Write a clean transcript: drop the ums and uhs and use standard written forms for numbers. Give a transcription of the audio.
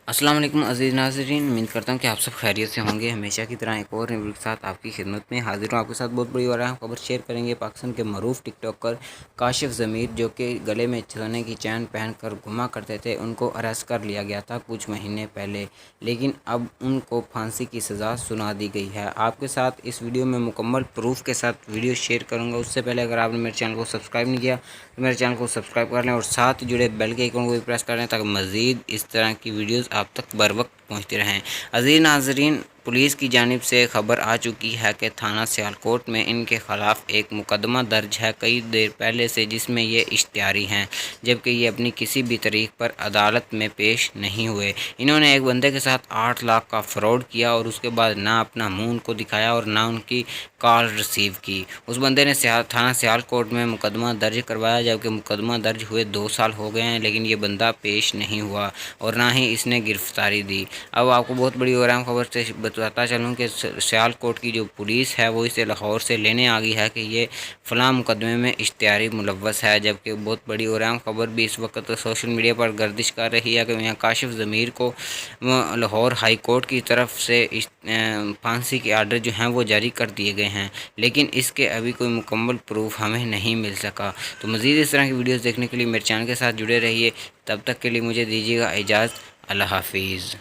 अस्सलाम वालेकुम अज़ीज़ नाज़रीन, उम्मीद करता हूँ कि आप सब खैरियत से होंगे। हमेशा की तरह एक और रिव्यू के साथ आपकी खिदमत में हाजिर हूँ। आपके साथ बहुत बड़ी और अहम खबर शेयर करेंगे। पाकिस्तान के मरूफ टिकटॉकर काशिफ ज़मीर, जो कि गले में सोने की चैन पहनकर घुमा करते थे, उनको अरेस्ट कर लिया गया था कुछ महीने पहले, लेकिन अब उनको फांसी की सज़ा सुना दी गई है। आपके साथ इस वीडियो में मुकम्मल प्रूफ के साथ वीडियो शेयर करूँगा। उससे पहले अगर आपने मेरे चैनल को सब्सक्राइब नहीं किया तो मेरे चैनल को सब्सक्राइब कर लें और साथ जुड़े बेल के आइकन को भी प्रेस कर लें, ताकि मज़ीद इस तरह की वीडियोज़ आप तक बर वक्त पहुँचते रहें। अज़ीज़ नाज़रीन, पुलिस की जानिब से खबर आ चुकी है कि थाना सियालकोट में इनके ख़िलाफ़ एक मुकदमा दर्ज है कई देर पहले से, जिसमें ये इश्तिहारी हैं, जबकि ये अपनी किसी भी तारीख पर अदालत में पेश नहीं हुए। इन्होंने एक बंदे के साथ 8 लाख का फ्रॉड किया और उसके बाद ना अपना मुंह उनको दिखाया और ना उनकी कॉल रिसीव की। उस बंदे ने थाना सियालकोट में मुकदमा दर्ज करवाया, जबकि मुकदमा दर्ज हुए 2 साल हो गए हैं, लेकिन ये बंदा पेश नहीं हुआ और ना ही इसने गिरफ्तारी दी। अब आपको बहुत बड़ी और अहम खबर से बताता चलूँ कि सियालकोट की जो पुलिस है वो इसे लाहौर से लेने आ गई है कि ये फ़लाँ मुकदमे में इश्तिहारी मुलव्वस है। जबकि बहुत बड़ी और अहम खबर भी इस वक्त सोशल मीडिया पर गर्दिश कर रही है कि यहाँ काशिफ ज़मीर को लाहौर हाई कोर्ट की तरफ से फांसी के आर्डर जो हैं वो जारी कर दिए गए हैं, लेकिन इसके अभी कोई मुकम्मल प्रूफ हमें नहीं मिल सका। तो मज़ीद इस तरह की वीडियोज़ देखने के लिए मेरे चैनल के साथ जुड़े रहिए। तब तक के लिए मुझे दीजिएगा इजाज़त। अल्लाह हाफिज़।